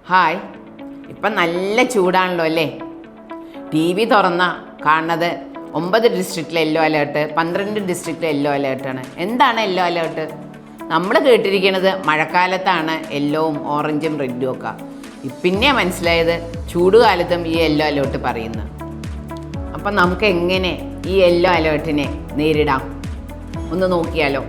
Hi, ഇപ്പം നല്ല ചൂടാണല്ലോ അല്ലേ? ടി വി തുറന്നാൽ കാണുന്നത് 9 ഡിസ്ട്രിക്റ്റിൽ യെല്ലോ അലേർട്ട്, 12 ഡിസ്ട്രിക്റ്റിൽ യെല്ലോ അലേർട്ടാണ്. എന്താണ് യെല്ലോ അലേർട്ട്? നമ്മൾ കേട്ടിരിക്കുന്നത് മഴക്കാലത്താണ് യെല്ലോവും ഓറഞ്ചും റെഡും ഒക്കെ. പിന്നെ മനസ്സിലായത് ചൂടുകാലത്തും ഈ യെല്ലോ അലേർട്ട് പറയുന്നു. അപ്പം നമുക്ക് എങ്ങനെ ഈ യെല്ലോ അലേർട്ടിനെ നേരിടാം ഒന്ന് നോക്കിയാലോ?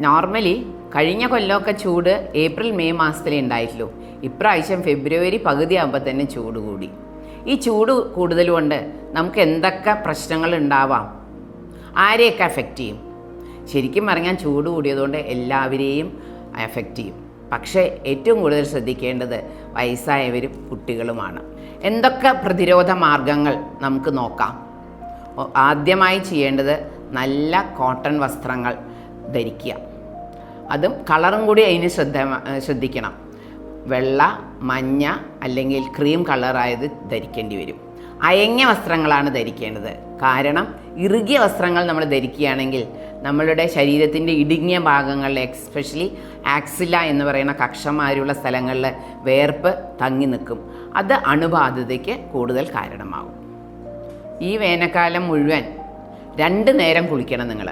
നോർമലി കഴിഞ്ഞ കൊല്ലമൊക്കെ ചൂട് ഏപ്രിൽ മെയ് മാസത്തിലേ ഉണ്ടായിട്ടുള്ളൂ. ഇപ്രാവശ്യം ഫെബ്രുവരി പകുതി ആകുമ്പോൾ തന്നെ ചൂട് കൂടി. ഈ ചൂട് കൂടുതൽ കൊണ്ട് നമുക്ക് എന്തൊക്കെ പ്രശ്നങ്ങൾ ഉണ്ടാവാം, ആരെയൊക്കെ അഫക്റ്റ് ചെയ്യും? ശരിക്കും പറഞ്ഞാൽ ചൂട് കൂടിയതുകൊണ്ട് എല്ലാവരെയും അഫക്റ്റ് ചെയ്യും. പക്ഷേ ഏറ്റവും കൂടുതൽ ശ്രദ്ധിക്കേണ്ടത് വയസ്സായവരും കുട്ടികളുമാണ്. എന്തൊക്കെ പ്രതിരോധ മാർഗങ്ങൾ നമുക്ക് നോക്കാം. ആദ്യമായി ചെയ്യേണ്ടത് നല്ല കോട്ടൺ വസ്ത്രങ്ങൾ ധരിക്കുക. അതും കളറും കൂടി അതിന് ശ്രദ്ധിക്കണം. വെള്ള, മഞ്ഞ അല്ലെങ്കിൽ ക്രീം കളറായത് ധരിക്കേണ്ടി വരും. അയഞ്ഞ വസ്ത്രങ്ങളാണ് ധരിക്കേണ്ടത്. കാരണം ഇറുകിയ വസ്ത്രങ്ങൾ നമ്മൾ ധരിക്കുകയാണെങ്കിൽ നമ്മളുടെ ശരീരത്തിൻ്റെ ഇടുങ്ങിയ ഭാഗങ്ങളിൽ, എക്സ്പെഷ്യലി ആക്സില എന്ന് പറയുന്ന കക്ഷമാരുള്ള സ്ഥലങ്ങളിൽ വേർപ്പ് തങ്ങി നിൽക്കും. അത് അണുബാധിതയ്ക്ക് കൂടുതൽ കാരണമാകും. ഈ വേനൽക്കാലം മുഴുവൻ 2 നേരം കുളിക്കണം നിങ്ങൾ.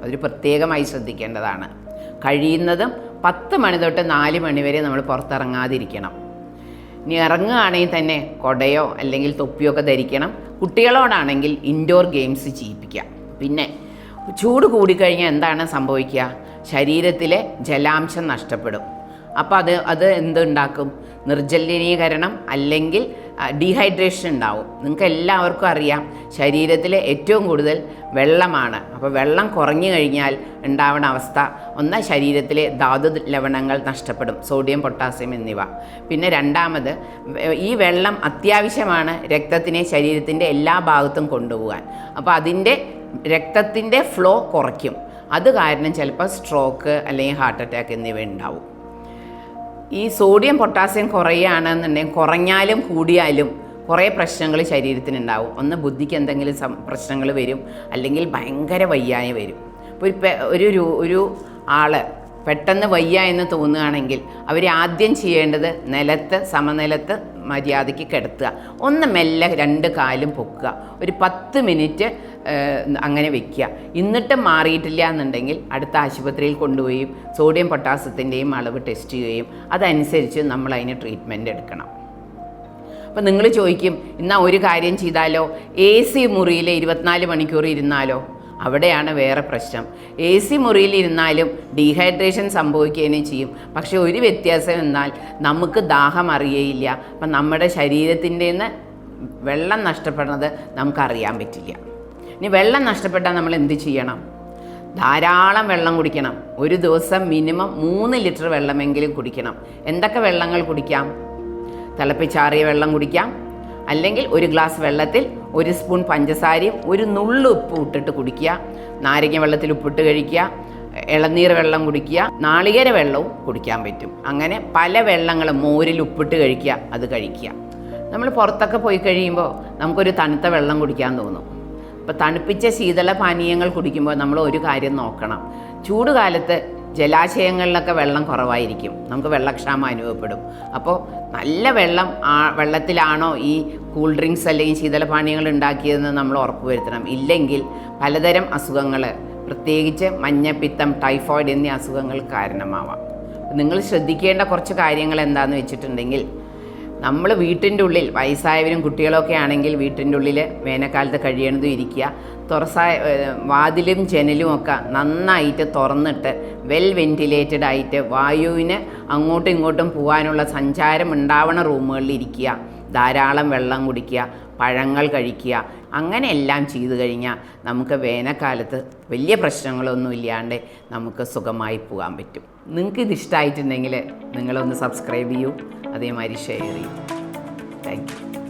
അതൊരു പ്രത്യേകമായി ശ്രദ്ധിക്കേണ്ടതാണ്. കഴിയുന്നതും 10 മണി തൊട്ട് 4 മണി വരെ നമ്മൾ പുറത്തിറങ്ങാതിരിക്കണം. ഇനി ഇറങ്ങുകയാണെങ്കിൽ തന്നെ കുടയോ അല്ലെങ്കിൽ തൊപ്പിയോ ഒക്കെ ധരിക്കണം. കുട്ടികളോടാണെങ്കിൽ ഇൻഡോർ ഗെയിംസ് ചെയ്യിപ്പിക്കുക. പിന്നെ ചൂട് കൂടിക്കഴിഞ്ഞാൽ എന്താണ് സംഭവിക്കുക? ശരീരത്തിലെ ജലാംശം നഷ്ടപ്പെടും. അപ്പോൾ അത് എന്തുണ്ടാക്കും? നിർജ്ജലീകരണം അല്ലെങ്കിൽ ഡീഹൈഡ്രേഷൻ ഉണ്ടാവും. നിങ്ങൾക്ക് എല്ലാവർക്കും അറിയാം, ശരീരത്തിലെ ഏറ്റവും കൂടുതൽ വെള്ളമാണ്. അപ്പോൾ വെള്ളം കുറഞ്ഞു കഴിഞ്ഞാൽ ഉണ്ടാവുന്ന അവസ്ഥ, ഒന്ന് ശരീരത്തിലെ ധാതു ലവണങ്ങൾ നഷ്ടപ്പെടും, സോഡിയം, പൊട്ടാസ്യം എന്നിവ. പിന്നെ രണ്ടാമത്, ഈ വെള്ളം അത്യാവശ്യമാണ് രക്തത്തിനെ ശരീരത്തിൻ്റെ എല്ലാ ഭാഗത്തും കൊണ്ടുപോകാൻ. അപ്പോൾ അതിൻ്റെ രക്തത്തിൻ്റെ ഫ്ലോ കുറയ്ക്കും. അത് കാരണം ചിലപ്പോൾ സ്ട്രോക്ക് അല്ലെങ്കിൽ ഹാർട്ട് അറ്റാക്ക് എന്നിവ ഉണ്ടാവും. ഈ സോഡിയം, പൊട്ടാസ്യം കുറയുകയാണെന്നുണ്ടെങ്കിൽ, കുറഞ്ഞാലും കൂടിയാലും കുറേ പ്രശ്നങ്ങൾ ശരീരത്തിനുണ്ടാവും. ഒന്ന് ബുദ്ധിക്ക് എന്തെങ്കിലും പ്രശ്നങ്ങൾ വരും, അല്ലെങ്കിൽ ഭയങ്കര വയ്യായ്മ വരും. ഇപ്പോൾ ഒരു ആൾ പെട്ടെന്ന് വയ്യ എന്ന് തോന്നുകയാണെങ്കിൽ അവർ ആദ്യം ചെയ്യേണ്ടത് സമനിലത്ത് മര്യാദയ്ക്ക് കിടത്തുക. ഒന്ന് മെല്ലെ 2 കാലും പൊക്കുക, ഒരു 10 മിനിറ്റ് അങ്ങനെ വയ്ക്കുക. എന്നിട്ടും മാറിയിട്ടില്ല എന്നുണ്ടെങ്കിൽ അടുത്ത ആശുപത്രിയിൽ കൊണ്ടുപോയി സോഡിയം പൊട്ടാസ്യത്തിൻ്റെയും അളവ് ടെസ്റ്റ് ചെയ്യുകയും അതനുസരിച്ച് നമ്മൾ അതിന് ട്രീറ്റ്മെൻറ്റ് എടുക്കണം. അപ്പോൾ നിങ്ങൾ ചോദിക്കും, എന്നാൽ ഒരു കാര്യം ചെയ്താലോ, AC മുറിയിൽ 24 മണിക്കൂർ ഇരുന്നാലോ? അവിടെയാണ് വേറെ പ്രശ്നം. AC മുറിയിലിരുന്നാലും ഡീഹൈഡ്രേഷൻ സംഭവിക്കുകയും ചെയ്യും. പക്ഷേ ഒരു വ്യത്യാസം എന്നാൽ നമുക്ക് ദാഹം അറിയയില്ല. അപ്പം നമ്മുടെ ശരീരത്തിൻ്റെ നിന്ന് വെള്ളം നഷ്ടപ്പെടുന്നത് നമുക്കറിയാൻ പറ്റില്ല. ഇനി വെള്ളം നഷ്ടപ്പെട്ടാൽ നമ്മൾ എന്ത് ചെയ്യണം? ധാരാളം വെള്ളം കുടിക്കണം. ഒരു ദിവസം മിനിമം 3 ലിറ്റർ വെള്ളമെങ്കിലും കുടിക്കണം. എന്തൊക്കെ വെള്ളങ്ങൾ കുടിക്കാം? തിളപ്പിച്ചാറിയ വെള്ളം കുടിക്കാം, അല്ലെങ്കിൽ ഒരു ഗ്ലാസ് വെള്ളത്തിൽ 1 സ്പൂൺ പഞ്ചസാരയും 1 നുള്ളു ഉപ്പ് ഇട്ടിട്ട് കുടിക്കുക. നാരങ്ങ വെള്ളത്തിൽ ഉപ്പിട്ട് കഴിക്കുക, ഇളനീർ വെള്ളം കുടിക്കുക, നാളികേര വെള്ളവും കുടിക്കാൻ പറ്റും. അങ്ങനെ പല വെള്ളങ്ങളും, മോരിൽ ഉപ്പിട്ട് കഴിക്കുക, അത് കഴിക്കുക. നമ്മൾ പുറത്തൊക്കെ പോയി കഴിയുമ്പോൾ നമുക്കൊരു തണുത്ത വെള്ളം കുടിക്കാൻ തോന്നും. അപ്പോൾ തണുപ്പിച്ച ശീതള പാനീയങ്ങൾ കുടിക്കുമ്പോൾ നമ്മൾ ഒരു കാര്യം നോക്കണം. ചൂടുകാലത്ത് ജലാശയങ്ങളിലൊക്കെ വെള്ളം കുറവായിരിക്കും, നമുക്ക് വെള്ളക്ഷാമം അനുഭവപ്പെടും. അപ്പോൾ നല്ല വെള്ളത്തിലാണോ ഈ കൂൾ ഡ്രിങ്ക്സ് അല്ലെങ്കിൽ ശീതളപാനീയങ്ങൾ ഉണ്ടാക്കിയതെന്ന് നമ്മൾ ഉറപ്പുവരുത്തണം. ഇല്ലെങ്കിൽ പലതരം അസുഖങ്ങൾ, പ്രത്യേകിച്ച് മഞ്ഞപ്പിത്തം, ടൈഫോയിഡ് എന്നീ അസുഖങ്ങൾ കാരണമാവാം. നിങ്ങൾ ശ്രദ്ധിക്കേണ്ട കുറച്ച് കാര്യങ്ങൾ എന്താണെന്ന് വെച്ചിട്ടുണ്ടെങ്കിൽ, നമ്മൾ വീട്ടിൻ്റെ ഉള്ളിൽ, വയസ്സായവരും കുട്ടികളൊക്കെ ആണെങ്കിൽ വീട്ടിൻ്റെ ഉള്ളിൽ വേനൽക്കാലത്ത് കഴിയണതും ഇരിക്കുക. വാതിലും ജനലും ഒക്കെ നന്നായിട്ട് തുറന്നിട്ട് വെൽ വെൻറ്റിലേറ്റഡ് ആയിട്ട് വായുവിന് അങ്ങോട്ടും ഇങ്ങോട്ടും പോകാനുള്ള സഞ്ചാരം ഉണ്ടാവണ റൂമുകളിൽ ഇരിക്കുക. ധാരാളം വെള്ളം കുടിക്കുക, പഴങ്ങൾ കഴിക്കുക. അങ്ങനെ എല്ലാം ചെയ്തു കഴിഞ്ഞാൽ നമുക്ക് വേനൽക്കാലത്ത് വലിയ പ്രശ്നങ്ങളൊന്നും ഇല്ലാണ്ട് നമുക്ക് സുഖമായി പോകാൻ പറ്റും. നിങ്ങൾക്കിത് ഇഷ്ടമായിട്ടുണ്ടെങ്കിൽ നിങ്ങളൊന്ന് സബ്സ്ക്രൈബ് ചെയ്യൂ, അതേമാതിരി ഷെയർ ചെയ്യൂ. Thank you.